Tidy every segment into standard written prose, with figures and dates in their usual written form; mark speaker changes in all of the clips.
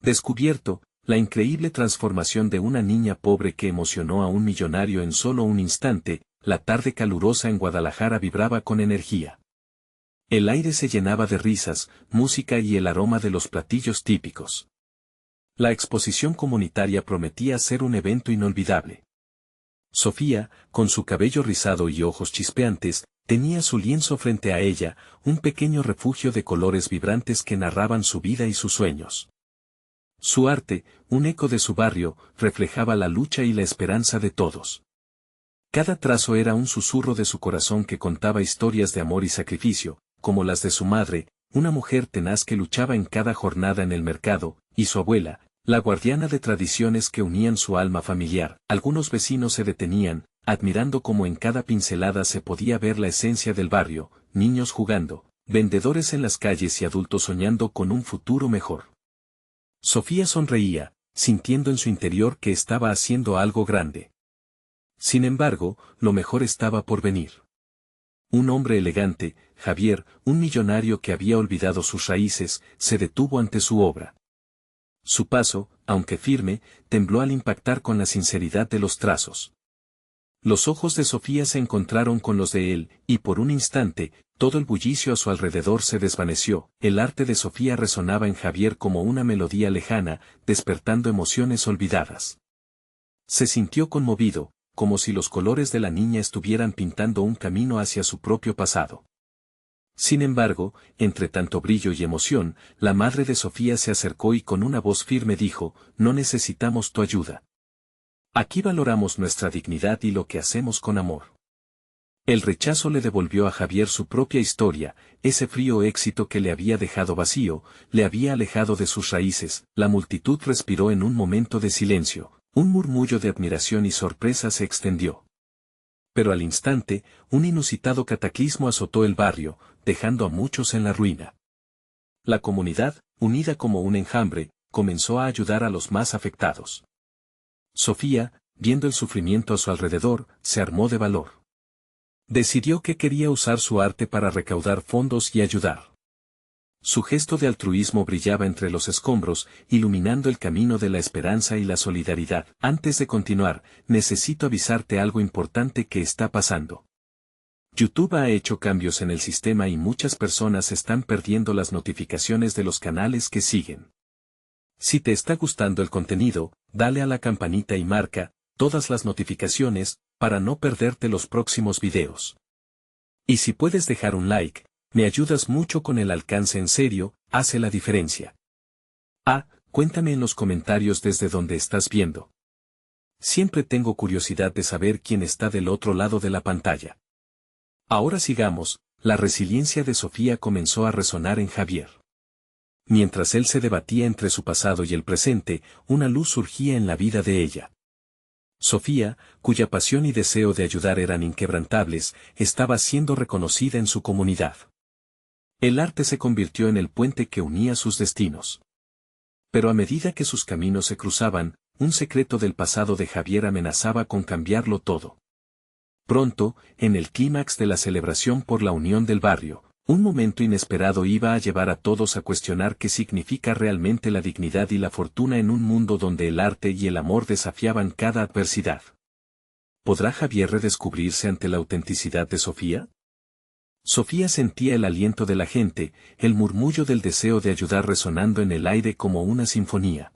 Speaker 1: Descubierto, la increíble transformación de una niña pobre que emocionó a un millonario en solo un instante. La tarde calurosa en Guadalajara vibraba con energía. El aire se llenaba de risas, música y el aroma de los platillos típicos. La exposición comunitaria prometía ser un evento inolvidable. Sofía, con su cabello rizado y ojos chispeantes, tenía su lienzo frente a ella, un pequeño refugio de colores vibrantes que narraban su vida y sus sueños. Su arte, un eco de su barrio, reflejaba la lucha y la esperanza de todos. Cada trazo era un susurro de su corazón que contaba historias de amor y sacrificio, como las de su madre, una mujer tenaz que luchaba en cada jornada en el mercado, y su abuela, la guardiana de tradiciones que unían su alma familiar. Algunos vecinos se detenían, admirando cómo en cada pincelada se podía ver la esencia del barrio, niños jugando, vendedores en las calles y adultos soñando con un futuro mejor. Sofía sonreía, sintiendo en su interior que estaba haciendo algo grande. Sin embargo, lo mejor estaba por venir. Un hombre elegante, Javier, un millonario que había olvidado sus raíces, se detuvo ante su obra. Su paso, aunque firme, tembló al impactar con la sinceridad de los trazos. Los ojos de Sofía se encontraron con los de él, y por un instante, todo el bullicio a su alrededor se desvaneció. El arte de Sofía resonaba en Javier como una melodía lejana, despertando emociones olvidadas. Se sintió conmovido, como si los colores de la niña estuvieran pintando un camino hacia su propio pasado. Sin embargo, entre tanto brillo y emoción, la madre de Sofía se acercó y con una voz firme dijo: «No necesitamos tu ayuda. Aquí valoramos nuestra dignidad y lo que hacemos con amor». El rechazo le devolvió a Javier su propia historia, ese frío éxito que le había dejado vacío, le había alejado de sus raíces. La multitud respiró en un momento de silencio, un murmullo de admiración y sorpresa se extendió. Pero al instante, un inusitado cataclismo azotó el barrio, dejando a muchos en la ruina. La comunidad, unida como un enjambre, comenzó a ayudar a los más afectados. Sofía, viendo el sufrimiento a su alrededor, se armó de valor. Decidió que quería usar su arte para recaudar fondos y ayudar. Su gesto de altruismo brillaba entre los escombros, iluminando el camino de la esperanza y la solidaridad. Antes de continuar, necesito avisarte algo importante que está pasando. YouTube ha hecho cambios en el sistema y muchas personas están perdiendo las notificaciones de los canales que siguen. Si te está gustando el contenido, dale a la campanita y marca todas las notificaciones para no perderte los próximos videos. Y si puedes dejar un like, me ayudas mucho con el alcance. En serio, hace la diferencia. Cuéntame en los comentarios desde donde estás viendo. Siempre tengo curiosidad de saber quién está del otro lado de la pantalla. Ahora sigamos. La resiliencia de Sofía comenzó a resonar en Javier. Mientras él se debatía entre su pasado y el presente, una luz surgía en la vida de ella. Sofía, cuya pasión y deseo de ayudar eran inquebrantables, estaba siendo reconocida en su comunidad. El arte se convirtió en el puente que unía sus destinos. Pero a medida que sus caminos se cruzaban, un secreto del pasado de Javier amenazaba con cambiarlo todo. Pronto, en el clímax de la celebración por la unión del barrio, un momento inesperado iba a llevar a todos a cuestionar qué significa realmente la dignidad y la fortuna en un mundo donde el arte y el amor desafiaban cada adversidad. ¿Podrá Javier redescubrirse ante la autenticidad de Sofía? Sofía sentía el aliento de la gente, el murmullo del deseo de ayudar resonando en el aire como una sinfonía.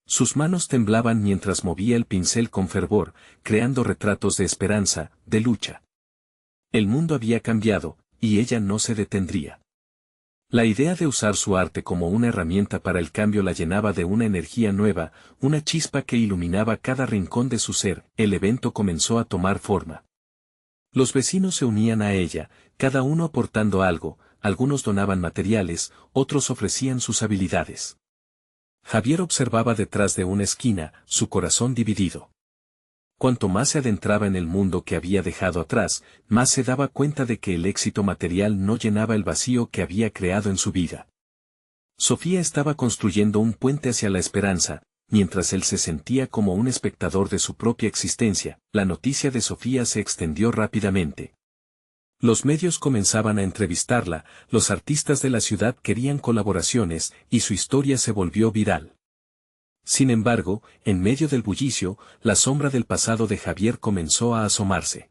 Speaker 1: Sus manos temblaban mientras movía el pincel con fervor, creando retratos de esperanza, de lucha. El mundo había cambiado, y ella no se detendría. La idea de usar su arte como una herramienta para el cambio la llenaba de una energía nueva, una chispa que iluminaba cada rincón de su ser. El evento comenzó a tomar forma. Los vecinos se unían a ella, cada uno aportando algo, algunos donaban materiales, otros ofrecían sus habilidades. Javier observaba detrás de una esquina, su corazón dividido. Cuanto más se adentraba en el mundo que había dejado atrás, más se daba cuenta de que el éxito material no llenaba el vacío que había creado en su vida. Sofía estaba construyendo un puente hacia la esperanza, mientras él se sentía como un espectador de su propia existencia. La noticia de Sofía se extendió rápidamente. Los medios comenzaban a entrevistarla, los artistas de la ciudad querían colaboraciones, y su historia se volvió viral. Sin embargo, en medio del bullicio, la sombra del pasado de Javier comenzó a asomarse.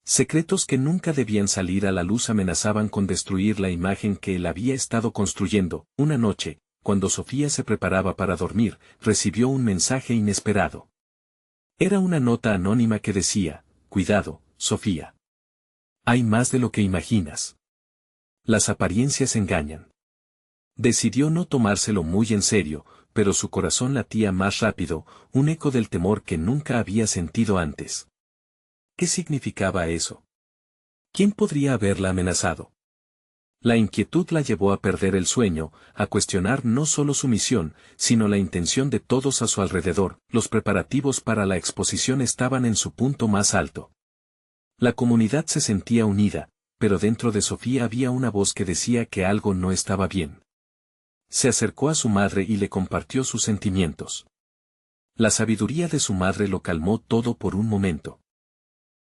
Speaker 1: Secretos que nunca debían salir a la luz amenazaban con destruir la imagen que él había estado construyendo. Una noche, cuando Sofía se preparaba para dormir, recibió un mensaje inesperado. Era una nota anónima que decía: «Cuidado, Sofía. Hay más de lo que imaginas. Las apariencias engañan». Decidió no tomárselo muy en serio, pero su corazón latía más rápido, un eco del temor que nunca había sentido antes. ¿Qué significaba eso? ¿Quién podría haberla amenazado? La inquietud la llevó a perder el sueño, a cuestionar no solo su misión, sino la intención de todos a su alrededor. Los preparativos para la exposición estaban en su punto más alto. La comunidad se sentía unida, pero dentro de Sofía había una voz que decía que algo no estaba bien. Se acercó a su madre y le compartió sus sentimientos. La sabiduría de su madre lo calmó todo por un momento.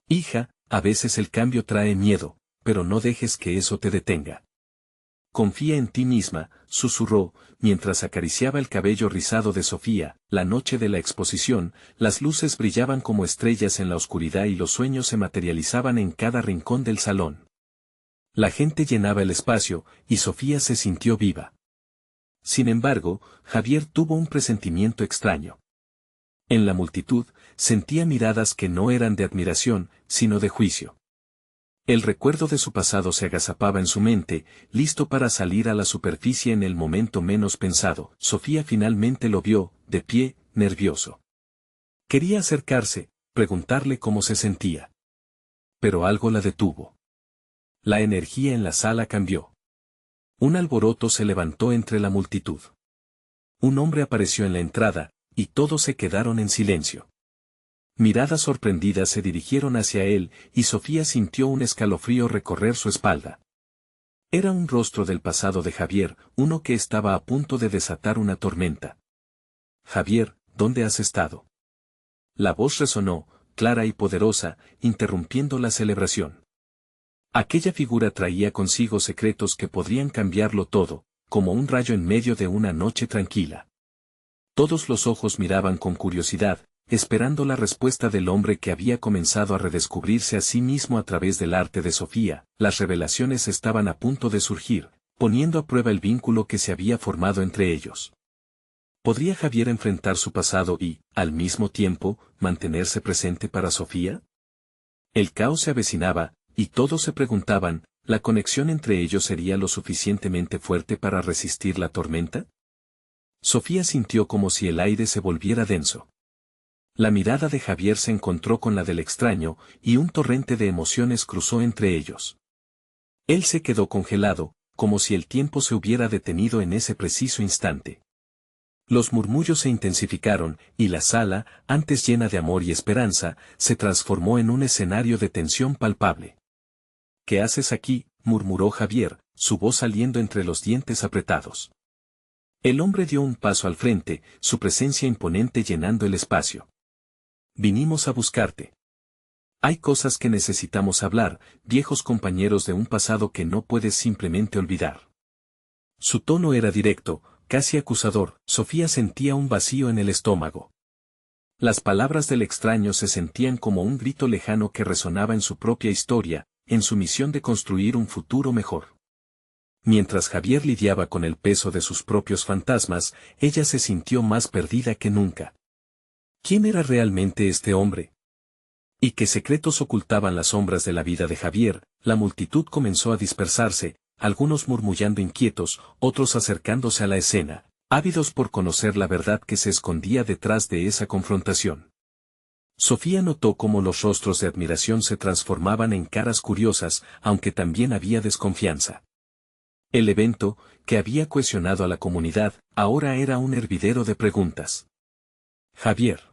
Speaker 1: «Hija, a veces el cambio trae miedo, pero no dejes que eso te detenga. Confía en ti misma», susurró, mientras acariciaba el cabello rizado de Sofía. La noche de la exposición, las luces brillaban como estrellas en la oscuridad y los sueños se materializaban en cada rincón del salón. La gente llenaba el espacio, y Sofía se sintió viva. Sin embargo, Javier tuvo un presentimiento extraño. En la multitud, sentía miradas que no eran de admiración, sino de juicio. El recuerdo de su pasado se agazapaba en su mente, listo para salir a la superficie en el momento menos pensado. Sofía finalmente lo vio, de pie, nervioso. Quería acercarse, preguntarle cómo se sentía. Pero algo la detuvo. La energía en la sala cambió. Un alboroto se levantó entre la multitud. Un hombre apareció en la entrada, y todos se quedaron en silencio. Miradas sorprendidas se dirigieron hacia él, y Sofía sintió un escalofrío recorrer su espalda. Era un rostro del pasado de Javier, uno que estaba a punto de desatar una tormenta. «Javier, ¿dónde has estado?». La voz resonó, clara y poderosa, interrumpiendo la celebración. Aquella figura traía consigo secretos que podrían cambiarlo todo, como un rayo en medio de una noche tranquila. Todos los ojos miraban con curiosidad, esperando la respuesta del hombre que había comenzado a redescubrirse a sí mismo a través del arte de Sofía. Las revelaciones estaban a punto de surgir, poniendo a prueba el vínculo que se había formado entre ellos. ¿Podría Javier enfrentar su pasado y, al mismo tiempo, mantenerse presente para Sofía? El caos se avecinaba, y todos se preguntaban, ¿la conexión entre ellos sería lo suficientemente fuerte para resistir la tormenta? Sofía sintió como si el aire se volviera denso. La mirada de Javier se encontró con la del extraño, y un torrente de emociones cruzó entre ellos. Él se quedó congelado, como si el tiempo se hubiera detenido en ese preciso instante. Los murmullos se intensificaron, y la sala, antes llena de amor y esperanza, se transformó en un escenario de tensión palpable. «¿Qué haces aquí?», murmuró Javier, su voz saliendo entre los dientes apretados. El hombre dio un paso al frente, su presencia imponente llenando el espacio. «Vinimos a buscarte. Hay cosas que necesitamos hablar, viejos compañeros de un pasado que no puedes simplemente olvidar». Su tono era directo, casi acusador. Sofía sentía un vacío en el estómago. Las palabras del extraño se sentían como un grito lejano que resonaba en su propia historia, en su misión de construir un futuro mejor. Mientras Javier lidiaba con el peso de sus propios fantasmas, ella se sintió más perdida que nunca. ¿Quién era realmente este hombre? ¿Y qué secretos ocultaban las sombras de la vida de Javier? La multitud comenzó a dispersarse, algunos murmullando inquietos, otros acercándose a la escena, ávidos por conocer la verdad que se escondía detrás de esa confrontación. Sofía notó cómo los rostros de admiración se transformaban en caras curiosas, aunque también había desconfianza. El evento, que había cohesionado a la comunidad, ahora era un hervidero de preguntas. «Javier,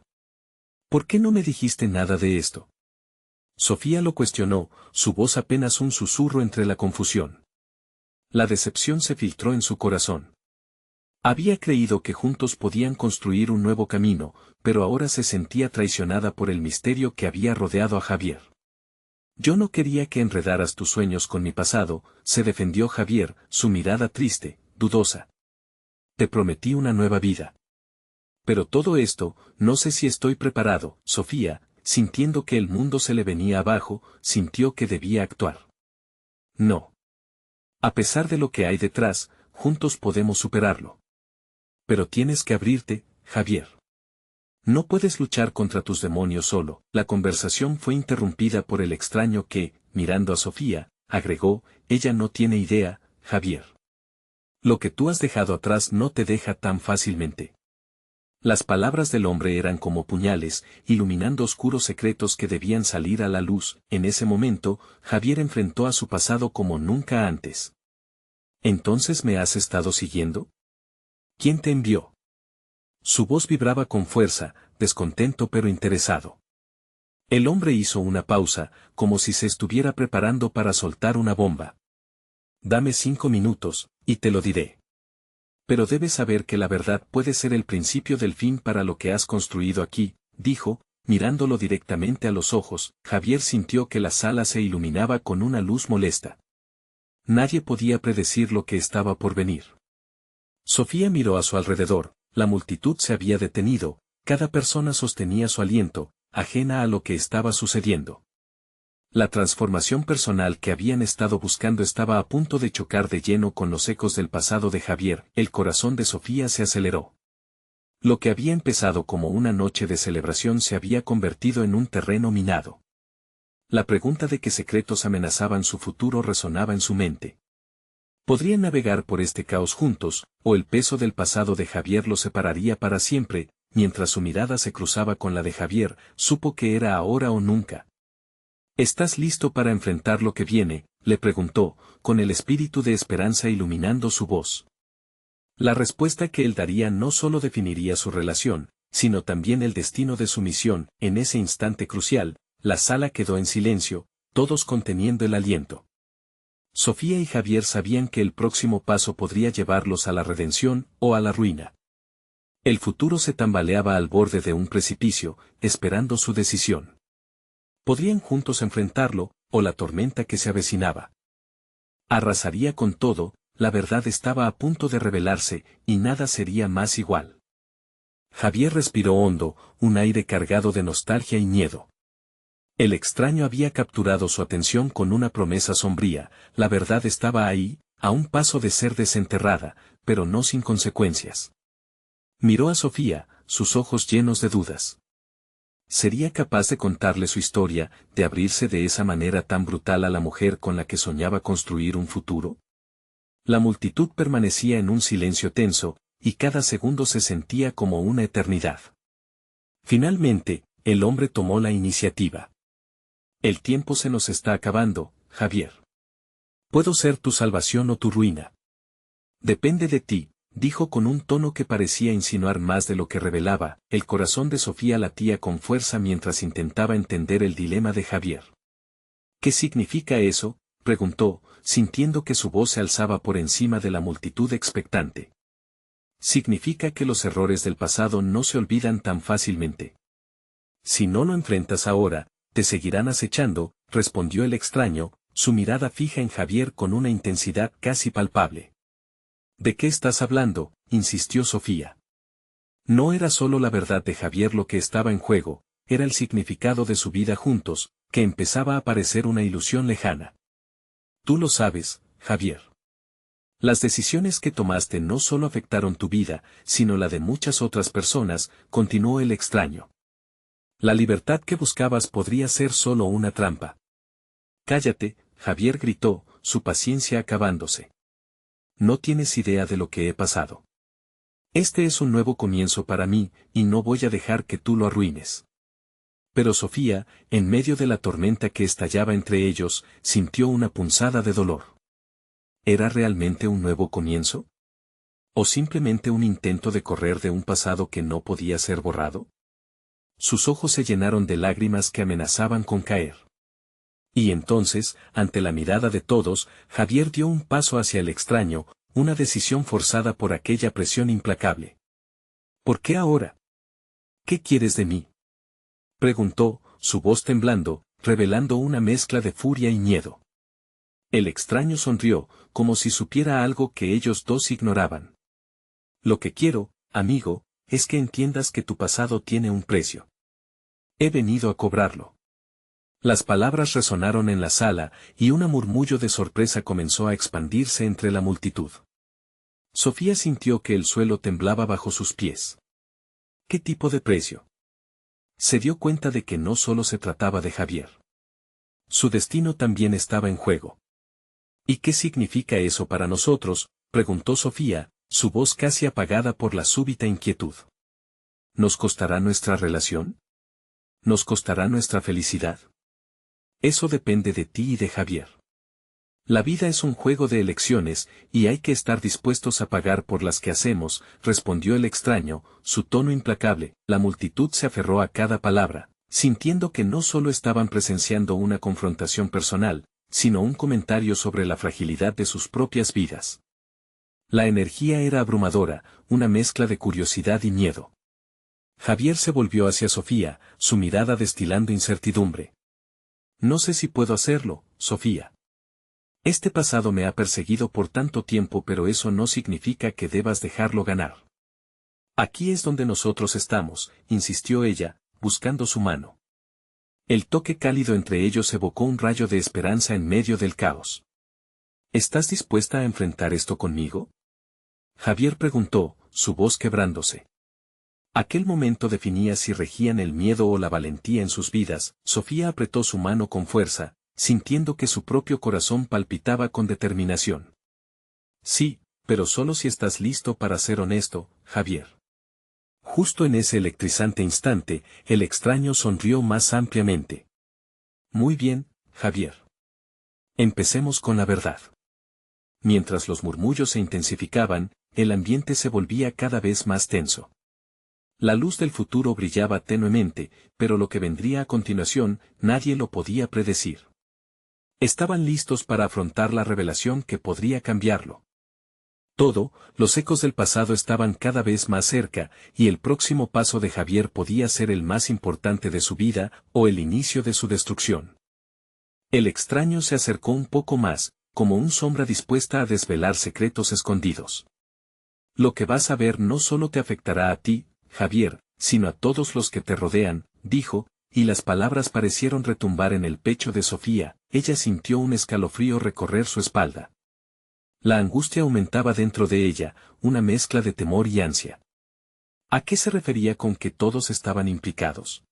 Speaker 1: ¿por qué no me dijiste nada de esto?». Sofía lo cuestionó, su voz apenas un susurro entre la confusión. La decepción se filtró en su corazón. Había creído que juntos podían construir un nuevo camino, pero ahora se sentía traicionada por el misterio que había rodeado a Javier. Yo no quería que enredaras tus sueños con mi pasado, se defendió Javier, su mirada triste, dudosa. Te prometí una nueva vida. Pero todo esto, no sé si estoy preparado. Sofía, sintiendo que el mundo se le venía abajo, sintió que debía actuar. No. A pesar de lo que hay detrás, juntos podemos superarlo. Pero tienes que abrirte, Javier. No puedes luchar contra tus demonios solo. La conversación fue interrumpida por el extraño que, mirando a Sofía, agregó, ella no tiene idea, Javier. Lo que tú has dejado atrás no te deja tan fácilmente. Las palabras del hombre eran como puñales, iluminando oscuros secretos que debían salir a la luz. En ese momento, Javier enfrentó a su pasado como nunca antes. ¿Entonces me has estado siguiendo? ¿Quién te envió? Su voz vibraba con fuerza, descontento pero interesado. El hombre hizo una pausa, como si se estuviera preparando para soltar una bomba. Dame 5 minutos, y te lo diré. Pero debes saber que la verdad puede ser el principio del fin para lo que has construido aquí, dijo, mirándolo directamente a los ojos. Javier sintió que la sala se iluminaba con una luz molesta. Nadie podía predecir lo que estaba por venir. Sofía miró a su alrededor, la multitud se había detenido, cada persona sostenía su aliento, ajena a lo que estaba sucediendo. La transformación personal que habían estado buscando estaba a punto de chocar de lleno con los ecos del pasado de Javier. El corazón de Sofía se aceleró. Lo que había empezado como una noche de celebración se había convertido en un terreno minado. La pregunta de qué secretos amenazaban su futuro resonaba en su mente. Podrían navegar por este caos juntos, o el peso del pasado de Javier los separaría para siempre. Mientras su mirada se cruzaba con la de Javier, supo que era ahora o nunca. ¿Estás listo para enfrentar lo que viene?, le preguntó, con el espíritu de esperanza iluminando su voz. La respuesta que él daría no solo definiría su relación, sino también el destino de su misión. En ese instante crucial, la sala quedó en silencio, todos conteniendo el aliento. Sofía y Javier sabían que el próximo paso podría llevarlos a la redención o a la ruina. El futuro se tambaleaba al borde de un precipicio, esperando su decisión. Podrían juntos enfrentarlo, o la tormenta que se avecinaba. Arrasaría con todo, la verdad estaba a punto de revelarse, y nada sería más igual. Javier respiró hondo, un aire cargado de nostalgia y miedo. El extraño había capturado su atención con una promesa sombría. La verdad estaba ahí, a un paso de ser desenterrada, pero no sin consecuencias. Miró a Sofía, sus ojos llenos de dudas. ¿Sería capaz de contarle su historia, de abrirse de esa manera tan brutal a la mujer con la que soñaba construir un futuro? La multitud permanecía en un silencio tenso, y cada segundo se sentía como una eternidad. Finalmente, el hombre tomó la iniciativa. El tiempo se nos está acabando, Javier. Puedo ser tu salvación o tu ruina. Depende de ti, dijo con un tono que parecía insinuar más de lo que revelaba. El corazón de Sofía latía con fuerza mientras intentaba entender el dilema de Javier. ¿Qué significa eso?, preguntó, sintiendo que su voz se alzaba por encima de la multitud expectante. Significa que los errores del pasado no se olvidan tan fácilmente. Si no lo enfrentas ahora, te seguirán acechando, respondió el extraño, su mirada fija en Javier con una intensidad casi palpable. ¿De qué estás hablando?, insistió Sofía. No era solo la verdad de Javier lo que estaba en juego, era el significado de su vida juntos, que empezaba a parecer una ilusión lejana. Tú lo sabes, Javier. Las decisiones que tomaste no solo afectaron tu vida, sino la de muchas otras personas, continuó el extraño. La libertad que buscabas podría ser solo una trampa. Cállate, Javier gritó, su paciencia acabándose. No tienes idea de lo que he pasado. Este es un nuevo comienzo para mí, y no voy a dejar que tú lo arruines. Pero Sofía, en medio de la tormenta que estallaba entre ellos, sintió una punzada de dolor. ¿Era realmente un nuevo comienzo? ¿O simplemente un intento de correr de un pasado que no podía ser borrado? Sus ojos se llenaron de lágrimas que amenazaban con caer. Y entonces, ante la mirada de todos, Javier dio un paso hacia el extraño, una decisión forzada por aquella presión implacable. ¿Por qué ahora? ¿Qué quieres de mí?, preguntó, su voz temblando, revelando una mezcla de furia y miedo. El extraño sonrió, como si supiera algo que ellos dos ignoraban. Lo que quiero, amigo, es que entiendas que tu pasado tiene un precio. He venido a cobrarlo. Las palabras resonaron en la sala, y un murmullo de sorpresa comenzó a expandirse entre la multitud. Sofía sintió que el suelo temblaba bajo sus pies. ¿Qué tipo de precio? Se dio cuenta de que no solo se trataba de Javier. Su destino también estaba en juego. ¿Y qué significa eso para nosotros?, preguntó Sofía, su voz casi apagada por la súbita inquietud. ¿Nos costará nuestra relación? ¿Nos costará nuestra felicidad? Eso depende de ti y de Javier. La vida es un juego de elecciones, y hay que estar dispuestos a pagar por las que hacemos, respondió el extraño, su tono implacable. La multitud se aferró a cada palabra, sintiendo que no solo estaban presenciando una confrontación personal, sino un comentario sobre la fragilidad de sus propias vidas. La energía era abrumadora, una mezcla de curiosidad y miedo. Javier se volvió hacia Sofía, su mirada destilando incertidumbre. No sé si puedo hacerlo, Sofía. Este pasado me ha perseguido por tanto tiempo, pero eso no significa que debas dejarlo ganar. Aquí es donde nosotros estamos, insistió ella, buscando su mano. El toque cálido entre ellos evocó un rayo de esperanza en medio del caos. ¿Estás dispuesta a enfrentar esto conmigo? Javier preguntó, su voz quebrándose. Aquel momento definía si regían el miedo o la valentía en sus vidas. Sofía apretó su mano con fuerza, sintiendo que su propio corazón palpitaba con determinación. Sí, pero solo si estás listo para ser honesto, Javier. Justo en ese electrizante instante, el extraño sonrió más ampliamente. Muy bien, Javier. Empecemos con la verdad. Mientras los murmullos se intensificaban, el ambiente se volvía cada vez más tenso. La luz del futuro brillaba tenuemente, pero lo que vendría a continuación, nadie lo podía predecir. Estaban listos para afrontar la revelación que podría cambiarlo. Todo, los ecos del pasado estaban cada vez más cerca, y el próximo paso de Javier podía ser el más importante de su vida, o el inicio de su destrucción. El extraño se acercó un poco más, como una sombra dispuesta a desvelar secretos escondidos. Lo que vas a ver no solo te afectará a ti, Javier, sino a todos los que te rodean, dijo, y las palabras parecieron retumbar en el pecho de Sofía. Ella sintió un escalofrío recorrer su espalda. La angustia aumentaba dentro de ella, una mezcla de temor y ansia. ¿A qué se refería con que todos estaban implicados?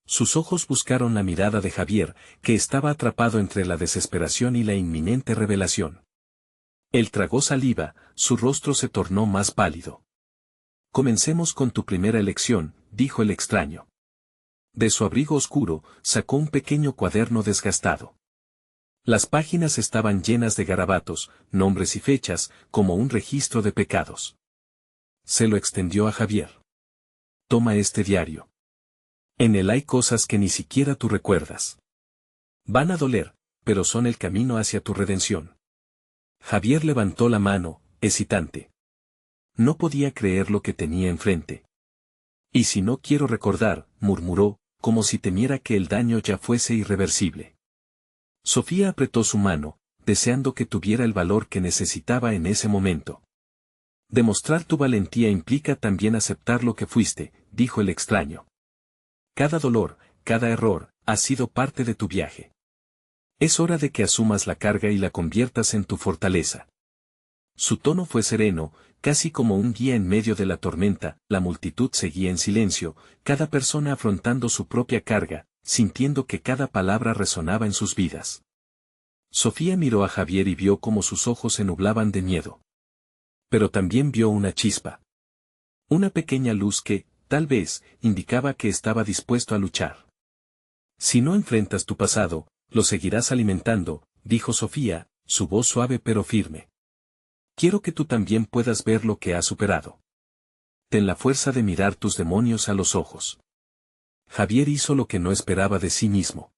Speaker 1: Sus ojos buscaron la mirada de Javier, que estaba atrapado entre la desesperación y la inminente revelación. Él tragó saliva, su rostro se tornó más pálido. Comencemos con tu primera elección, dijo el extraño. De su abrigo oscuro, sacó un pequeño cuaderno desgastado. Las páginas estaban llenas de garabatos, nombres y fechas, como un registro de pecados. Se lo extendió a Javier. Toma este diario. En él hay cosas que ni siquiera tú recuerdas. Van a doler, pero son el camino hacia tu redención. Javier levantó la mano, hesitante. No podía creer lo que tenía enfrente. Y si no quiero recordar, murmuró, como si temiera que el daño ya fuese irreversible. Sofía apretó su mano, deseando que tuviera el valor que necesitaba en ese momento. Demostrar tu valentía implica también aceptar lo que fuiste, dijo el extraño. Cada dolor, cada error, ha sido parte de tu viaje. Es hora de que asumas la carga y la conviertas en tu fortaleza. Su tono fue sereno, casi como un guía en medio de la tormenta. La multitud seguía en silencio, cada persona afrontando su propia carga, sintiendo que cada palabra resonaba en sus vidas. Sofía miró a Javier y vio cómo sus ojos se nublaban de miedo. Pero también vio una chispa. Una pequeña luz que, tal vez, indicaba que estaba dispuesto a luchar. Si no enfrentas tu pasado, lo seguirás alimentando, dijo Sofía, su voz suave pero firme. Quiero que tú también puedas ver lo que has superado. Ten la fuerza de mirar tus demonios a los ojos. Javier hizo lo que no esperaba de sí mismo.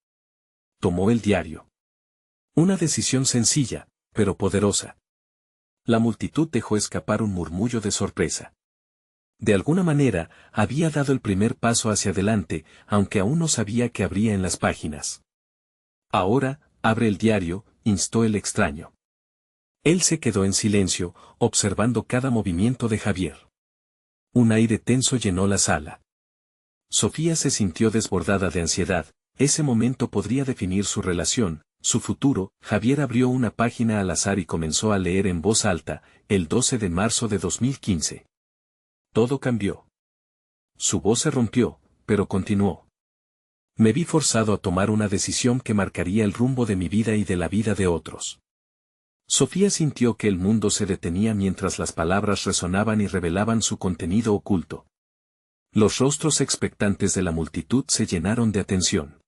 Speaker 1: Tomó el diario. Una decisión sencilla, pero poderosa. La multitud dejó escapar un murmullo de sorpresa. De alguna manera, había dado el primer paso hacia adelante, aunque aún no sabía qué habría en las páginas. Ahora, abre el diario, instó el extraño. Él se quedó en silencio, observando cada movimiento de Javier. Un aire tenso llenó la sala. Sofía se sintió desbordada de ansiedad. Ese momento podría definir su relación, su futuro. Javier abrió una página al azar y comenzó a leer en voz alta, el 12 de marzo de 2015. Todo cambió. Su voz se rompió, pero continuó. Me vi forzado a tomar una decisión que marcaría el rumbo de mi vida y de la vida de otros. Sofía sintió que el mundo se detenía mientras las palabras resonaban y revelaban su contenido oculto. Los rostros expectantes de la multitud se llenaron de atención.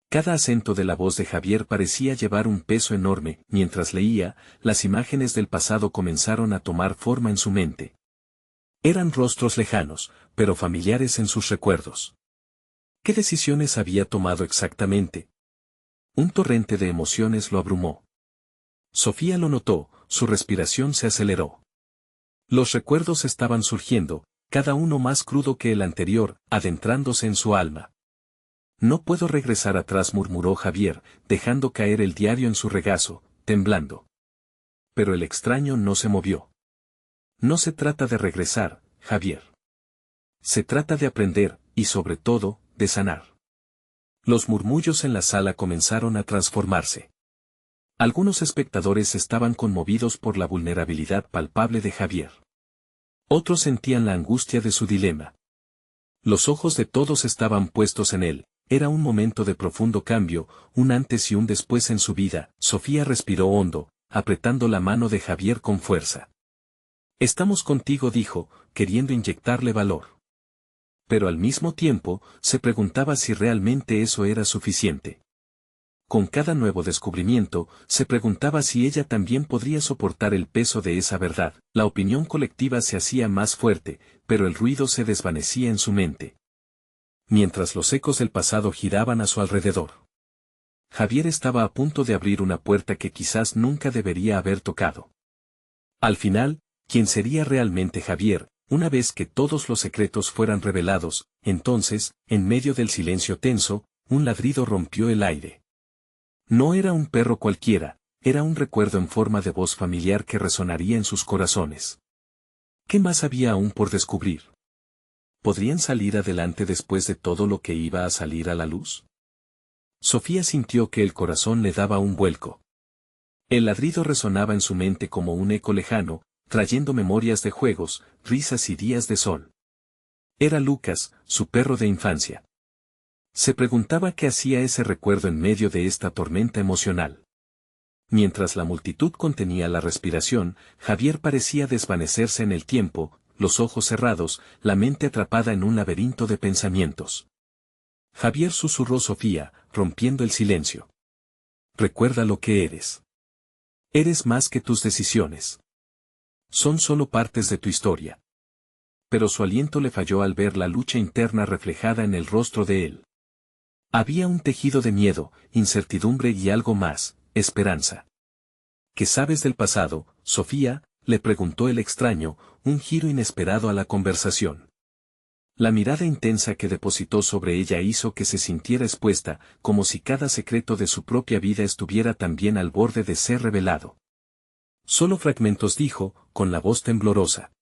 Speaker 1: Cada acento de la voz de Javier parecía llevar un peso enorme. Mientras leía, las imágenes del pasado comenzaron a tomar forma en su mente. Eran rostros lejanos, pero familiares en sus recuerdos. ¿Qué decisiones había tomado exactamente? Un torrente de emociones lo abrumó. Sofía lo notó, su respiración se aceleró. Los recuerdos estaban surgiendo, cada uno más crudo que el anterior, adentrándose en su alma. No puedo regresar atrás, murmuró Javier, dejando caer el diario en su regazo, temblando. Pero el extraño no se movió. No se trata de regresar, Javier. Se trata de aprender, y sobre todo, de sanar. Los murmullos en la sala comenzaron a transformarse. Algunos espectadores estaban conmovidos por la vulnerabilidad palpable de Javier. Otros sentían la angustia de su dilema. Los ojos de todos estaban puestos en él. Era un momento de profundo cambio, un antes y un después en su vida. Sofía respiró hondo, apretando la mano de Javier con fuerza. Estamos contigo, dijo, queriendo inyectarle valor. Pero al mismo tiempo, se preguntaba si realmente eso era suficiente. Con cada nuevo descubrimiento, se preguntaba si ella también podría soportar el peso de esa verdad. La opinión colectiva se hacía más fuerte, pero el ruido se desvanecía en su mente. Mientras los ecos del pasado giraban a su alrededor. Javier estaba a punto de abrir una puerta que quizás nunca debería haber tocado. Al final, ¿quién sería realmente Javier? Una vez que todos los secretos fueran revelados, entonces, en medio del silencio tenso, un ladrido rompió el aire. No era un perro cualquiera, era un recuerdo en forma de voz familiar que resonaría en sus corazones. ¿Qué más había aún por descubrir? ¿Podrían salir adelante después de todo lo que iba a salir a la luz? Sofía sintió que el corazón le daba un vuelco. El ladrido resonaba en su mente como un eco lejano, trayendo memorias de juegos, risas y días de sol. Era Lucas, su perro de infancia. Se preguntaba qué hacía ese recuerdo en medio de esta tormenta emocional. Mientras la multitud contenía la respiración, Javier parecía desvanecerse en el tiempo, los ojos cerrados, la mente atrapada en un laberinto de pensamientos. Javier, susurró Sofía, rompiendo el silencio. Recuerda lo que eres. Eres más que tus decisiones. Son solo partes de tu historia. Pero su aliento le falló al ver la lucha interna reflejada en el rostro de él. Había un tejido de miedo, incertidumbre y algo más, esperanza. ¿Qué sabes del pasado, Sofía?, le preguntó el extraño, un giro inesperado a la conversación. La mirada intensa que depositó sobre ella hizo que se sintiera expuesta, como si cada secreto de su propia vida estuviera también al borde de ser revelado. Solo fragmentos, dijo, con la voz temblorosa.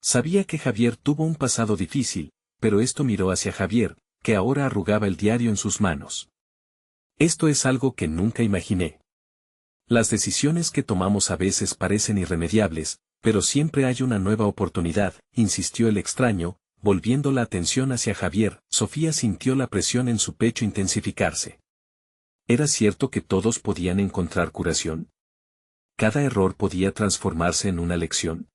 Speaker 1: Sabía que Javier tuvo un pasado difícil, pero esto miró hacia Javier, que ahora arrugaba el diario en sus manos. Esto es algo que nunca imaginé. Las decisiones que tomamos a veces parecen irremediables, pero siempre hay una nueva oportunidad, insistió el extraño, volviendo la atención hacia Javier. Sofía sintió la presión en su pecho intensificarse. ¿Era cierto que todos podían encontrar curación? ¿Cada error podía transformarse en una lección?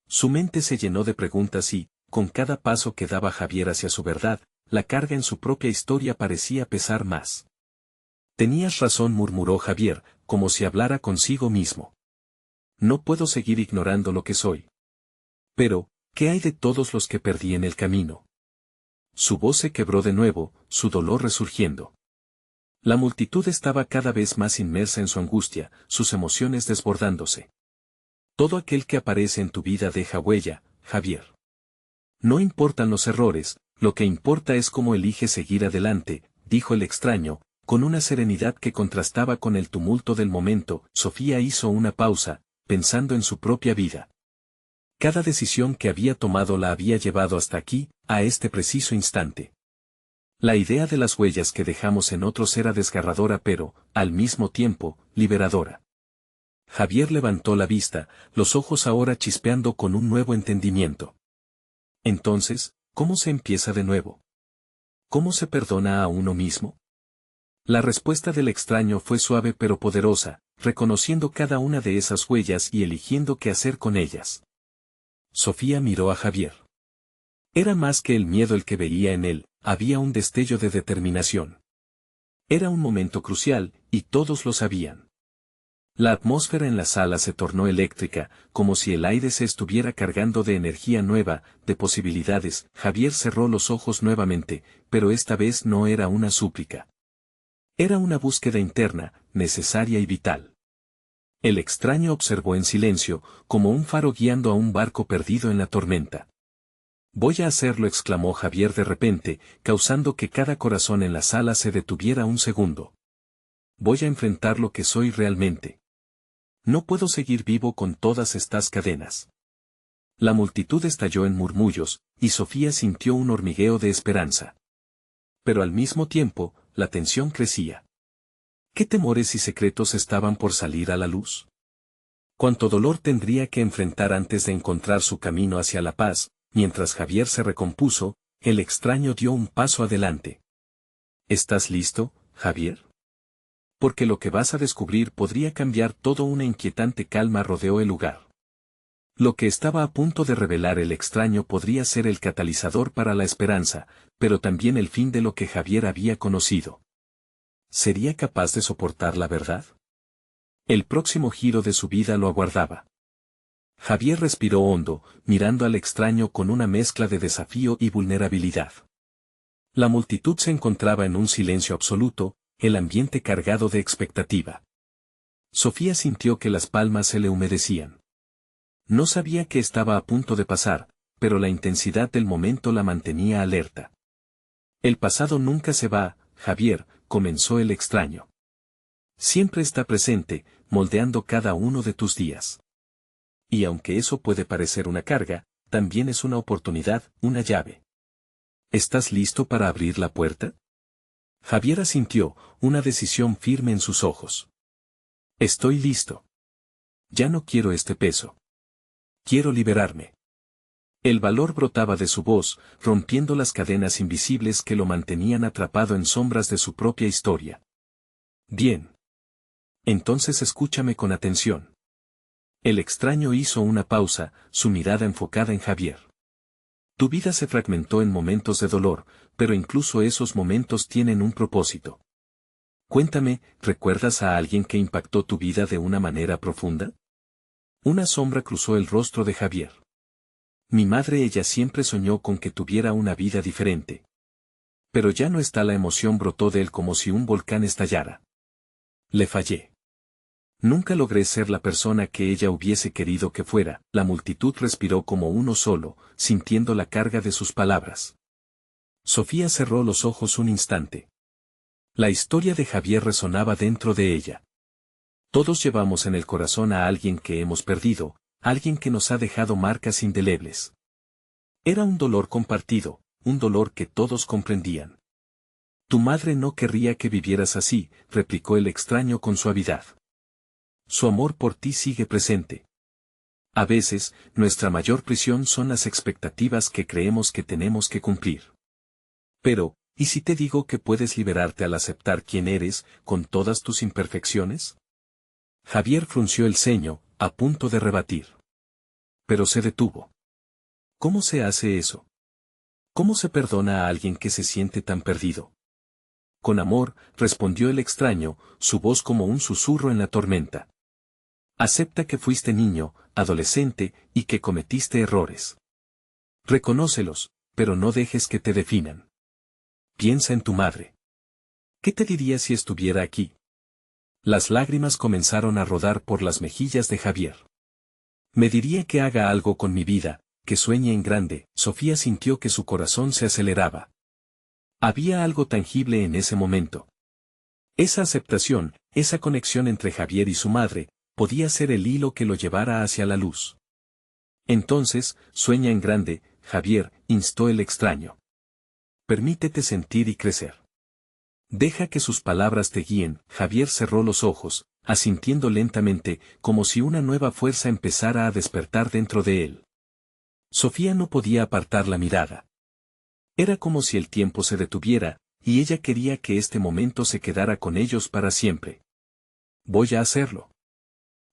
Speaker 1: Su mente se llenó de preguntas y, con cada paso que daba Javier hacia su verdad, la carga en su propia historia parecía pesar más. Tenías razón, murmuró Javier, como si hablara consigo mismo. No puedo seguir ignorando lo que soy. Pero, ¿qué hay de todos los que perdí en el camino? Su voz se quebró de nuevo, su dolor resurgiendo. La multitud estaba cada vez más inmersa en su angustia, sus emociones desbordándose. Todo aquel que aparece en tu vida deja huella, Javier. No importan los errores, lo que importa es cómo eliges seguir adelante, dijo el extraño, Con una serenidad que contrastaba con el tumulto del momento, Sofía hizo una pausa, pensando en su propia vida. Cada decisión que había tomado la había llevado hasta aquí, a este preciso instante. La idea de las huellas que dejamos en otros era desgarradora pero, al mismo tiempo, liberadora. Javier levantó la vista, los ojos ahora chispeando con un nuevo entendimiento. Entonces, ¿cómo se empieza de nuevo? ¿Cómo se perdona a uno mismo? La respuesta del extraño fue suave pero poderosa, reconociendo cada una de esas huellas y eligiendo qué hacer con ellas. Sofía miró a Javier. Era más que el miedo el que veía en él, había un destello de determinación. Era un momento crucial, y todos lo sabían. La atmósfera en la sala se tornó eléctrica, como si el aire se estuviera cargando de energía nueva, de posibilidades. Javier cerró los ojos nuevamente, pero esta vez no era una súplica. Era una búsqueda interna, necesaria y vital. El extraño observó en silencio, como un faro guiando a un barco perdido en la tormenta. «Voy a hacerlo», exclamó Javier de repente, causando que cada corazón en la sala se detuviera un segundo. «Voy a enfrentar lo que soy realmente. No puedo seguir vivo con todas estas cadenas». La multitud estalló en murmullos, y Sofía sintió un hormigueo de esperanza. Pero al mismo tiempo, la tensión crecía. ¿Qué temores y secretos estaban por salir a la luz? ¿Cuánto dolor tendría que enfrentar antes de encontrar su camino hacia la paz? Mientras Javier se recompuso, el extraño dio un paso adelante. ¿Estás listo, Javier? Porque lo que vas a descubrir podría cambiar todo. Una inquietante calma rodeó el lugar. Lo que estaba a punto de revelar el extraño podría ser el catalizador para la esperanza, pero también el fin de lo que Javier había conocido. ¿Sería capaz de soportar la verdad? El próximo giro de su vida lo aguardaba. Javier respiró hondo, mirando al extraño con una mezcla de desafío y vulnerabilidad. La multitud se encontraba en un silencio absoluto, el ambiente cargado de expectativa. Sofía sintió que las palmas se le humedecían. No sabía qué estaba a punto de pasar, pero la intensidad del momento la mantenía alerta. «El pasado nunca se va, Javier», comenzó el extraño. «Siempre está presente, moldeando cada uno de tus días. Y aunque eso puede parecer una carga, también es una oportunidad, una llave. ¿Estás listo para abrir la puerta?» Javier asintió, una decisión firme en sus ojos. «Estoy listo. Ya no quiero este peso. Quiero liberarme». El valor brotaba de su voz, rompiendo las cadenas invisibles que lo mantenían atrapado en sombras de su propia historia. «Bien. Entonces escúchame con atención». El extraño hizo una pausa, su mirada enfocada en Javier. «Tu vida se fragmentó en momentos de dolor, pero incluso esos momentos tienen un propósito. Cuéntame, ¿recuerdas a alguien que impactó tu vida de una manera profunda?» Una sombra cruzó el rostro de Javier. «Mi madre, ella siempre soñó con que tuviera una vida diferente. Pero ya no está». La emoción brotó de él como si un volcán estallara. «Le fallé. Nunca logré ser la persona que ella hubiese querido que fuera». La multitud respiró como uno solo, sintiendo la carga de sus palabras. Sofía cerró los ojos un instante. La historia de Javier resonaba dentro de ella. Todos llevamos en el corazón a alguien que hemos perdido, alguien que nos ha dejado marcas indelebles. Era un dolor compartido, un dolor que todos comprendían. «Tu madre no querría que vivieras así», replicó el extraño con suavidad. «Su amor por ti sigue presente. A veces, nuestra mayor prisión son las expectativas que creemos que tenemos que cumplir. Pero, ¿y si te digo que puedes liberarte al aceptar quién eres, con todas tus imperfecciones?» Javier frunció el ceño, a punto de rebatir. Pero se detuvo. ¿Cómo se hace eso? ¿Cómo se perdona a alguien que se siente tan perdido? «Con amor», respondió el extraño, su voz como un susurro en la tormenta. «Acepta que fuiste niño, adolescente, y que cometiste errores. Reconócelos, pero no dejes que te definan. Piensa en tu madre. ¿Qué te diría si estuviera aquí?» Las lágrimas comenzaron a rodar por las mejillas de Javier. «Me diría que haga algo con mi vida, que sueñe en grande». Sofía sintió que su corazón se aceleraba. Había algo tangible en ese momento. Esa aceptación, esa conexión entre Javier y su madre, podía ser el hilo que lo llevara hacia la luz. Entonces, sueña en grande, Javier, instó el extraño. Permítete sentir y crecer. Deja que sus palabras te guíen. Javier cerró los ojos, asintiendo lentamente, como si una nueva fuerza empezara a despertar dentro de él. Sofía no podía apartar la mirada. Era como si el tiempo se detuviera, y ella quería que este momento se quedara con ellos para siempre. Voy a hacerlo.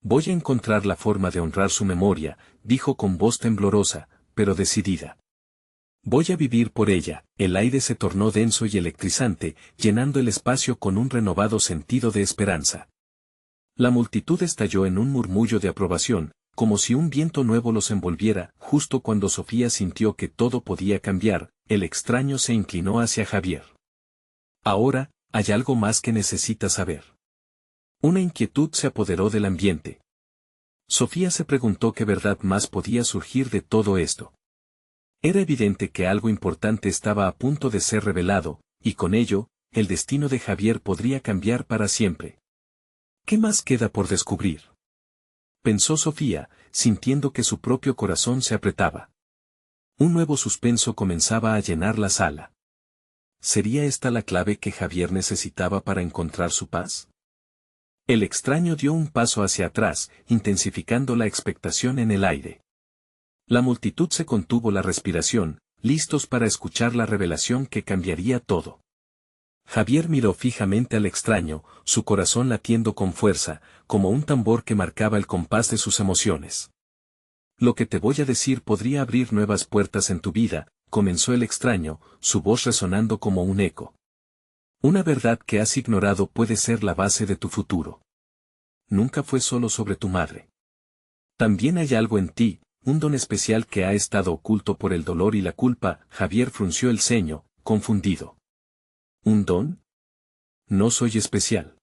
Speaker 1: Voy a encontrar la forma de honrar su memoria, dijo con voz temblorosa, pero decidida. Voy a vivir por ella. El aire se tornó denso y electrizante, llenando el espacio con un renovado sentido de esperanza. La multitud estalló en un murmullo de aprobación, como si un viento nuevo los envolviera. Justo cuando Sofía sintió que todo podía cambiar, el extraño se inclinó hacia Javier. Ahora, hay algo más que necesitas saber. Una inquietud se apoderó del ambiente. Sofía se preguntó qué verdad más podía surgir de todo esto. Era evidente que algo importante estaba a punto de ser revelado, y con ello, el destino de Javier podría cambiar para siempre. ¿Qué más queda por descubrir?, pensó Sofía, sintiendo que su propio corazón se apretaba. Un nuevo suspenso comenzaba a llenar la sala. ¿Sería esta la clave que Javier necesitaba para encontrar su paz? El extraño dio un paso hacia atrás, intensificando la expectación en el aire. La multitud se contuvo la respiración, listos para escuchar la revelación que cambiaría todo. Javier miró fijamente al extraño, su corazón latiendo con fuerza, como un tambor que marcaba el compás de sus emociones. Lo que te voy a decir podría abrir nuevas puertas en tu vida, comenzó el extraño, su voz resonando como un eco. Una verdad que has ignorado puede ser la base de tu futuro. Nunca fue solo sobre tu madre. También hay algo en ti, un don especial que ha estado oculto por el dolor y la culpa. Javier frunció el ceño, confundido. ¿Un don? No soy especial.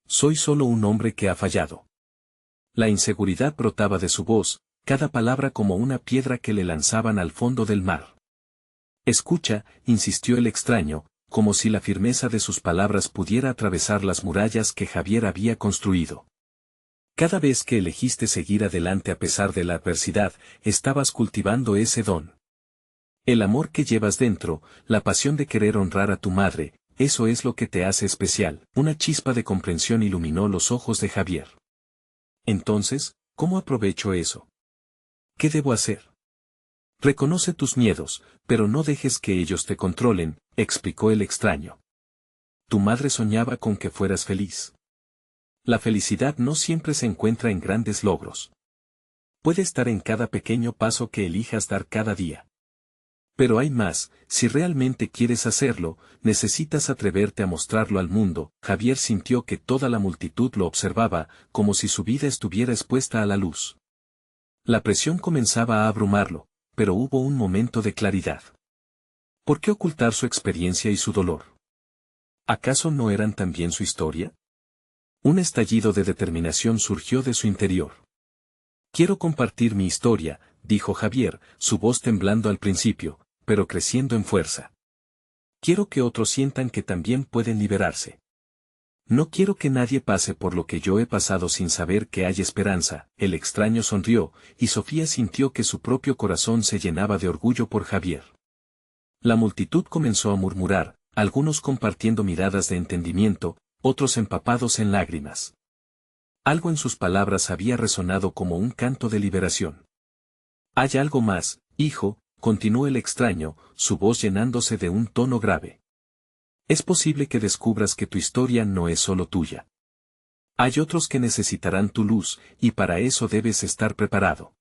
Speaker 1: Soy solo un hombre que ha fallado. La inseguridad brotaba de su voz, cada palabra como una piedra que le lanzaban al fondo del mar. Escucha, insistió el extraño, como si la firmeza de sus palabras pudiera atravesar las murallas que Javier había construido. Cada vez que elegiste seguir adelante a pesar de la adversidad, estabas cultivando ese don. El amor que llevas dentro, la pasión de querer honrar a tu madre, eso es lo que te hace especial. Una chispa de comprensión iluminó los ojos de Javier. Entonces, ¿cómo aprovecho eso? ¿Qué debo hacer? Reconoce tus miedos, pero no dejes que ellos te controlen, explicó el extraño. Tu madre soñaba con que fueras feliz. La felicidad no siempre se encuentra en grandes logros. Puede estar en cada pequeño paso que elijas dar cada día. Pero hay más, si realmente quieres hacerlo, necesitas atreverte a mostrarlo al mundo. Javier sintió que toda la multitud lo observaba, como si su vida estuviera expuesta a la luz. La presión comenzaba a abrumarlo, pero hubo un momento de claridad. ¿Por qué ocultar su experiencia y su dolor? ¿Acaso no eran también su historia? Un estallido de determinación surgió de su interior. Quiero compartir mi historia, dijo Javier, su voz temblando al principio, pero creciendo en fuerza. Quiero que otros sientan que también pueden liberarse. No quiero que nadie pase por lo que yo he pasado sin saber que hay esperanza. El extraño sonrió, y Sofía sintió que su propio corazón se llenaba de orgullo por Javier. La multitud comenzó a murmurar, algunos compartiendo miradas de entendimiento, otros empapados en lágrimas. Algo en sus palabras había resonado como un canto de liberación. Hay algo más, hijo, continuó el extraño, su voz llenándose de un tono grave. Es posible que descubras que tu historia no es solo tuya. Hay otros que necesitarán tu luz, y para eso debes estar preparado.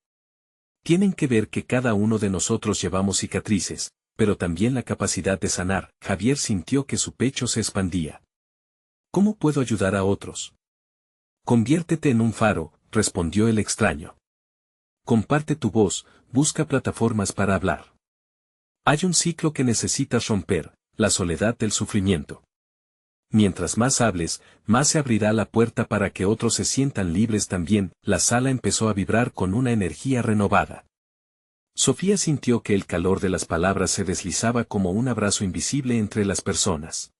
Speaker 1: Tienen que ver que cada uno de nosotros llevamos cicatrices, pero también la capacidad de sanar. Javier sintió que su pecho se expandía. ¿Cómo puedo ayudar a otros? Conviértete en un faro, respondió el extraño. Comparte tu voz, busca plataformas para hablar. Hay un ciclo que necesitas romper, la soledad del sufrimiento. Mientras más hables, más se abrirá la puerta para que otros se sientan libres también. La sala empezó a vibrar con una energía renovada. Sofía sintió que el calor de las palabras se deslizaba como un abrazo invisible entre las personas.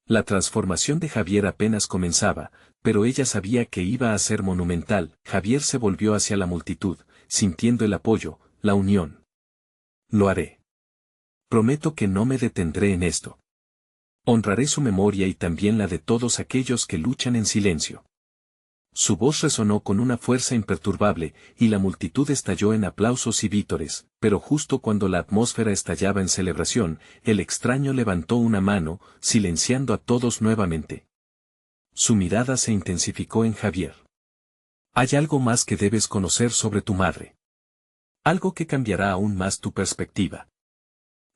Speaker 1: La transformación de Javier apenas comenzaba, pero ella sabía que iba a ser monumental. Javier se volvió hacia la multitud, sintiendo el apoyo, la unión. Lo haré. Prometo que no me detendré en esto. Honraré su memoria y también la de todos aquellos que luchan en silencio. Su voz resonó con una fuerza imperturbable, y la multitud estalló en aplausos y vítores, pero justo cuando la atmósfera estallaba en celebración, el extraño levantó una mano, silenciando a todos nuevamente. Su mirada se intensificó en Javier. Hay algo más que debes conocer sobre tu madre. Algo que cambiará aún más tu perspectiva.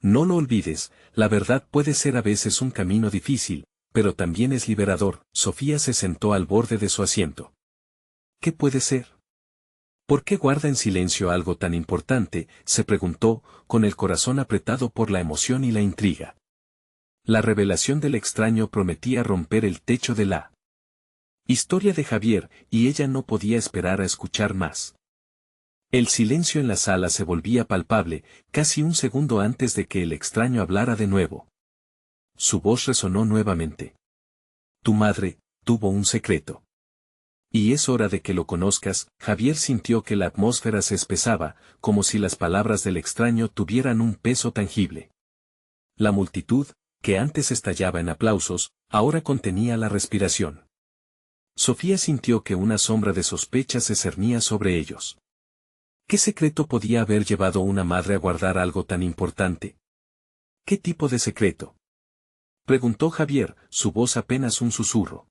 Speaker 1: No lo olvides, la verdad puede ser a veces un camino difícil, pero también es liberador. Sofía se sentó al borde de su asiento. ¿Qué puede ser? ¿Por qué guarda en silencio algo tan importante?, se preguntó, con el corazón apretado por la emoción y la intriga. La revelación del extraño prometía romper el techo de la historia de Javier, y ella no podía esperar a escuchar más. El silencio en la sala se volvía palpable, casi un segundo antes de que el extraño hablara de nuevo. Su voz resonó nuevamente. Tu madre tuvo un secreto. Y es hora de que lo conozcas. Javier sintió que la atmósfera se espesaba, como si las palabras del extraño tuvieran un peso tangible. La multitud, que antes estallaba en aplausos, ahora contenía la respiración. Sofía sintió que una sombra de sospecha se cernía sobre ellos. ¿Qué secreto podía haber llevado una madre a guardar algo tan importante? ¿Qué tipo de secreto?, preguntó Javier, su voz apenas un susurro.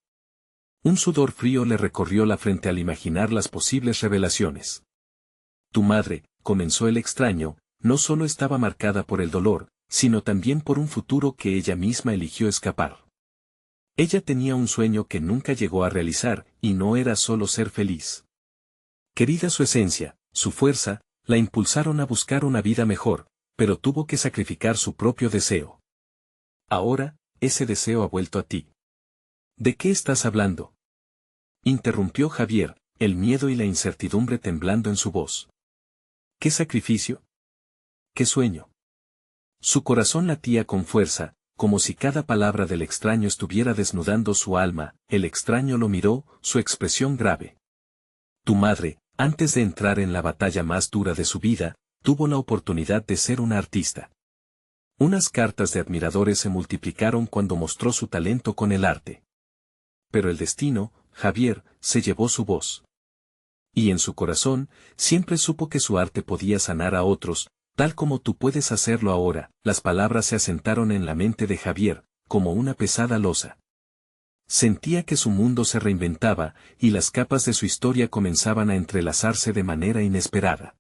Speaker 1: Un sudor frío le recorrió la frente al imaginar las posibles revelaciones. Tu madre, comenzó el extraño, no solo estaba marcada por el dolor, sino también por un futuro que ella misma eligió escapar. Ella tenía un sueño que nunca llegó a realizar, y no era solo ser feliz. Querida, su esencia, su fuerza, la impulsaron a buscar una vida mejor, pero tuvo que sacrificar su propio deseo. Ahora, ese deseo ha vuelto a ti. ¿De qué estás hablando?, interrumpió Javier, el miedo y la incertidumbre temblando en su voz. ¿Qué sacrificio? ¿Qué sueño? Su corazón latía con fuerza, como si cada palabra del extraño estuviera desnudando su alma. El extraño lo miró, su expresión grave. Tu madre, antes de entrar en la batalla más dura de su vida, tuvo la oportunidad de ser una artista. Unas cartas de admiradores se multiplicaron cuando mostró su talento con el arte. Pero el destino, Javier, se llevó su voz. Y en su corazón, siempre supo que su arte podía sanar a otros, tal como tú puedes hacerlo ahora. Las palabras se asentaron en la mente de Javier, como una pesada losa. Sentía que su mundo se reinventaba, y las capas de su historia comenzaban a entrelazarse de manera inesperada.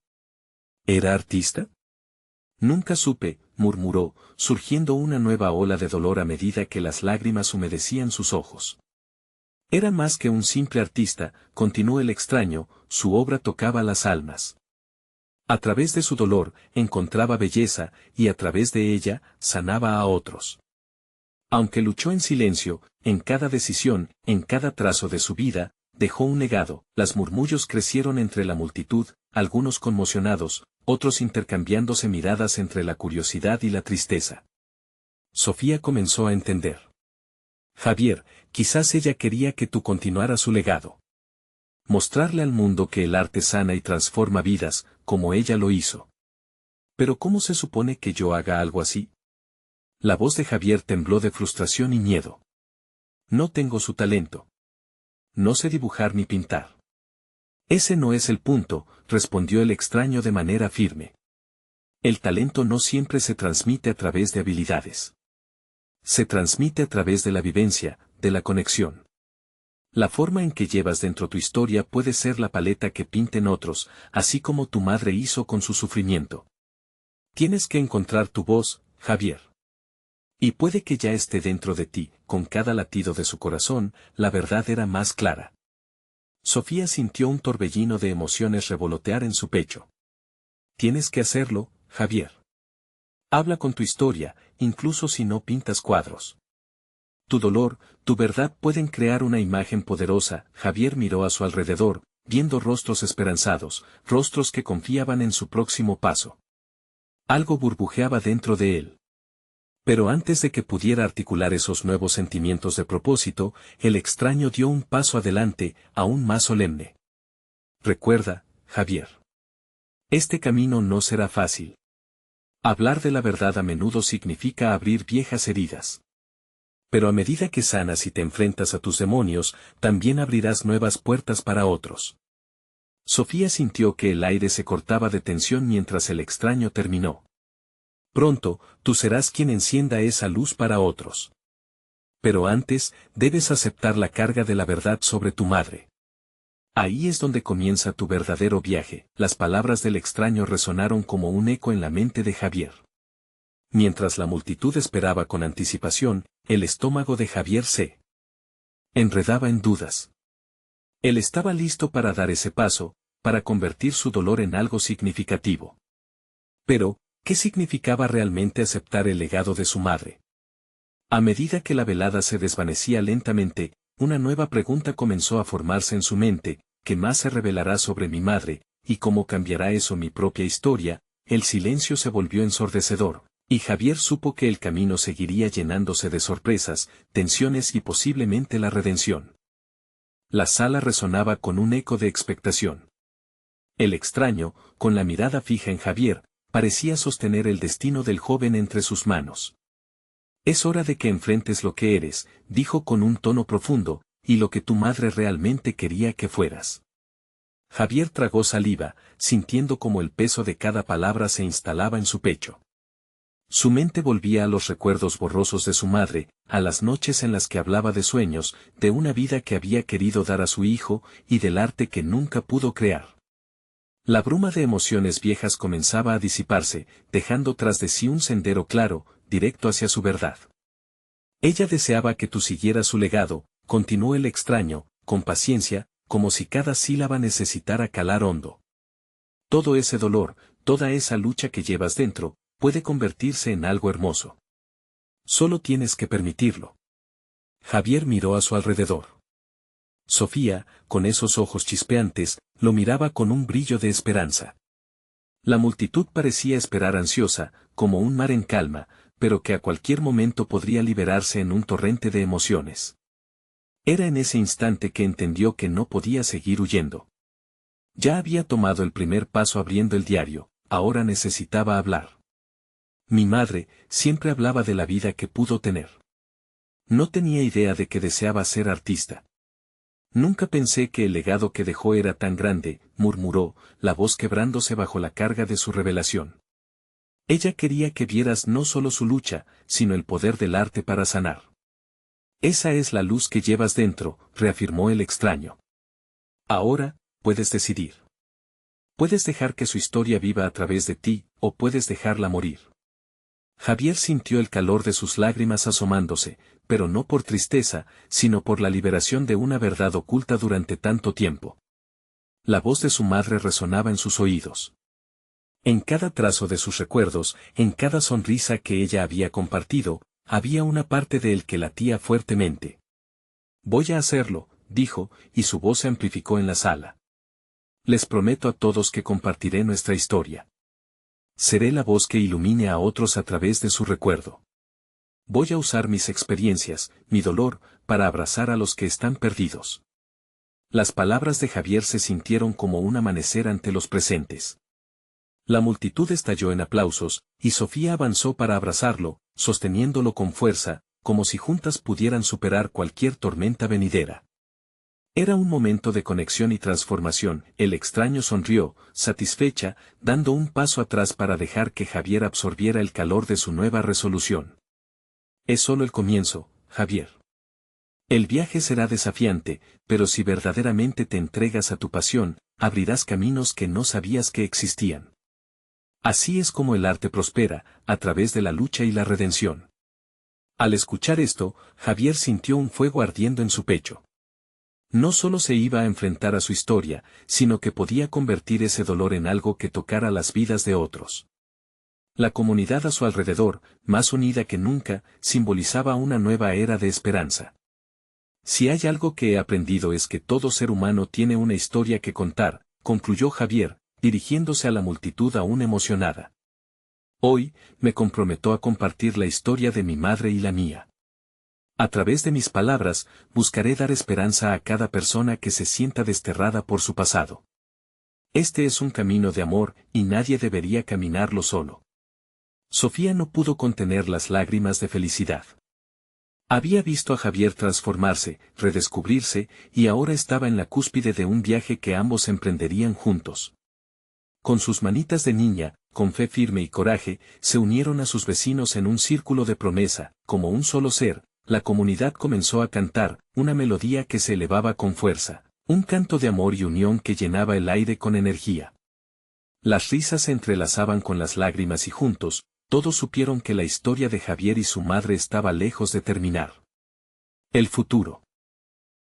Speaker 1: ¿Era artista? Nunca supe, murmuró, surgiendo una nueva ola de dolor a medida que las lágrimas humedecían sus ojos. Era más que un simple artista, continuó el extraño, su obra tocaba las almas. A través de su dolor, encontraba belleza, y a través de ella, sanaba a otros. Aunque luchó en silencio, en cada decisión, en cada trazo de su vida, dejó un legado. Las murmullos crecieron entre la multitud, algunos conmocionados, otros intercambiándose miradas entre la curiosidad y la tristeza. Sofía comenzó a entender. Javier, quizás ella quería que tú continuaras su legado. Mostrarle al mundo que el arte sana y transforma vidas, como ella lo hizo. Pero ¿cómo se supone que yo haga algo así? La voz de Javier tembló de frustración y miedo. No tengo su talento. No sé dibujar ni pintar. Ese no es el punto, respondió el extraño de manera firme. El talento no siempre se transmite a través de habilidades. Se transmite a través de la vivencia, de la conexión. La forma en que llevas dentro tu historia puede ser la paleta que pinten otros, así como tu madre hizo con su sufrimiento. Tienes que encontrar tu voz, Javier. Y puede que ya esté dentro de ti. Con cada latido de su corazón, la verdad era más clara. Sofía sintió un torbellino de emociones revolotear en su pecho. Tienes que hacerlo, Javier. Habla con tu historia, incluso si no pintas cuadros. Tu dolor, tu verdad pueden crear una imagen poderosa. Javier miró a su alrededor, viendo rostros esperanzados, rostros que confiaban en su próximo paso. Algo burbujeaba dentro de él. Pero antes de que pudiera articular esos nuevos sentimientos de propósito, el extraño dio un paso adelante, aún más solemne. Recuerda, Javier. Este camino no será fácil. Hablar de la verdad a menudo significa abrir viejas heridas. Pero a medida que sanas y te enfrentas a tus demonios, también abrirás nuevas puertas para otros. Sofía sintió que el aire se cortaba de tensión mientras el extraño terminó. Pronto, tú serás quien encienda esa luz para otros. Pero antes, debes aceptar la carga de la verdad sobre tu madre. Ahí es donde comienza tu verdadero viaje. Las palabras del extraño resonaron como un eco en la mente de Javier. Mientras la multitud esperaba con anticipación, el estómago de Javier se enredaba en dudas. Él estaba listo para dar ese paso, para convertir su dolor en algo significativo. Pero, ¿qué significaba realmente aceptar el legado de su madre? A medida que la velada se desvanecía lentamente, una nueva pregunta comenzó a formarse en su mente: ¿qué más se revelará sobre mi madre, y cómo cambiará eso mi propia historia? El silencio se volvió ensordecedor, y Javier supo que el camino seguiría llenándose de sorpresas, tensiones y posiblemente la redención. La sala resonaba con un eco de expectación. El extraño, con la mirada fija en Javier, parecía sostener el destino del joven entre sus manos. Es hora de que enfrentes lo que eres, dijo con un tono profundo, y lo que tu madre realmente quería que fueras. Javier tragó saliva, sintiendo como el peso de cada palabra se instalaba en su pecho. Su mente volvía a los recuerdos borrosos de su madre, a las noches en las que hablaba de sueños, de una vida que había querido dar a su hijo, y del arte que nunca pudo crear. La bruma de emociones viejas comenzaba a disiparse, dejando tras de sí un sendero claro, directo hacia su verdad. Ella deseaba que tú siguieras su legado, continuó el extraño, con paciencia, como si cada sílaba necesitara calar hondo. Todo ese dolor, toda esa lucha que llevas dentro, puede convertirse en algo hermoso. Solo tienes que permitirlo. Javier miró a su alrededor. Sofía, con esos ojos chispeantes, lo miraba con un brillo de esperanza. La multitud parecía esperar ansiosa, como un mar en calma, pero que a cualquier momento podría liberarse en un torrente de emociones. Era en ese instante que entendió que no podía seguir huyendo. Ya había tomado el primer paso abriendo el diario, ahora necesitaba hablar. Mi madre siempre hablaba de la vida que pudo tener. No tenía idea de que deseaba ser artista. Nunca pensé que el legado que dejó era tan grande, murmuró, la voz quebrándose bajo la carga de su revelación. Ella quería que vieras no solo su lucha, sino el poder del arte para sanar. Esa es la luz que llevas dentro, reafirmó el extraño. Ahora, puedes decidir. Puedes dejar que su historia viva a través de ti, o puedes dejarla morir. Javier sintió el calor de sus lágrimas asomándose, pero no por tristeza, sino por la liberación de una verdad oculta durante tanto tiempo. La voz de su madre resonaba en sus oídos. En cada trazo de sus recuerdos, en cada sonrisa que ella había compartido, había una parte de él que latía fuertemente. Voy a hacerlo, dijo, y su voz se amplificó en la sala. Les prometo a todos que compartiré nuestra historia. Seré la voz que ilumine a otros a través de su recuerdo. Voy a usar mis experiencias, mi dolor, para abrazar a los que están perdidos. Las palabras de Javier se sintieron como un amanecer ante los presentes. La multitud estalló en aplausos, y Sofía avanzó para abrazarlo, sosteniéndolo con fuerza, como si juntas pudieran superar cualquier tormenta venidera. Era un momento de conexión y transformación. El extraño sonrió, satisfecha, dando un paso atrás para dejar que Javier absorbiera el calor de su nueva resolución. Es solo el comienzo, Javier. El viaje será desafiante, pero si verdaderamente te entregas a tu pasión, abrirás caminos que no sabías que existían. Así es como el arte prospera, a través de la lucha y la redención. Al escuchar esto, Javier sintió un fuego ardiendo en su pecho. No solo se iba a enfrentar a su historia, sino que podía convertir ese dolor en algo que tocara las vidas de otros. La comunidad a su alrededor, más unida que nunca, simbolizaba una nueva era de esperanza. Si hay algo que he aprendido es que todo ser humano tiene una historia que contar, concluyó Javier, dirigiéndose a la multitud aún emocionada. Hoy, me comprometo a compartir la historia de mi madre y la mía. A través de mis palabras, buscaré dar esperanza a cada persona que se sienta desterrada por su pasado. Este es un camino de amor, y nadie debería caminarlo solo. Sofía no pudo contener las lágrimas de felicidad. Había visto a Javier transformarse, redescubrirse, y ahora estaba en la cúspide de un viaje que ambos emprenderían juntos. Con sus manitas de niña, con fe firme y coraje, se unieron a sus vecinos en un círculo de promesa, como un solo ser. La comunidad comenzó a cantar, una melodía que se elevaba con fuerza, un canto de amor y unión que llenaba el aire con energía. Las risas se entrelazaban con las lágrimas y juntos, todos supieron que la historia de Javier y su madre estaba lejos de terminar. El futuro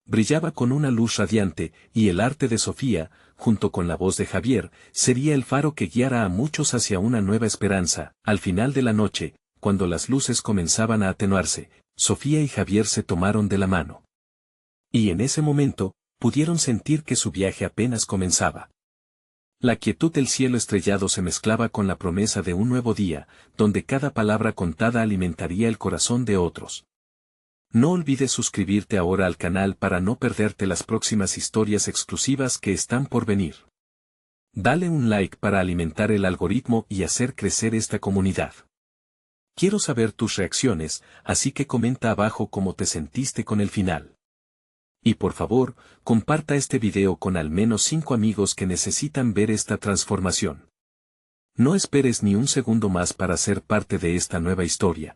Speaker 1: brillaba con una luz radiante, y el arte de Sofía, junto con la voz de Javier, sería el faro que guiara a muchos hacia una nueva esperanza. Al final de la noche, cuando las luces comenzaban a atenuarse, Sofía y Javier se tomaron de la mano. Y en ese momento, pudieron sentir que su viaje apenas comenzaba. La quietud del cielo estrellado se mezclaba con la promesa de un nuevo día, donde cada palabra contada alimentaría el corazón de otros. No olvides suscribirte ahora al canal para no perderte las próximas historias exclusivas que están por venir. Dale un like para alimentar el algoritmo y hacer crecer esta comunidad. Quiero saber tus reacciones, así que comenta abajo cómo te sentiste con el final. Y por favor, comparta este video con al menos 5 amigos que necesitan ver esta transformación. No esperes ni un segundo más para ser parte de esta nueva historia.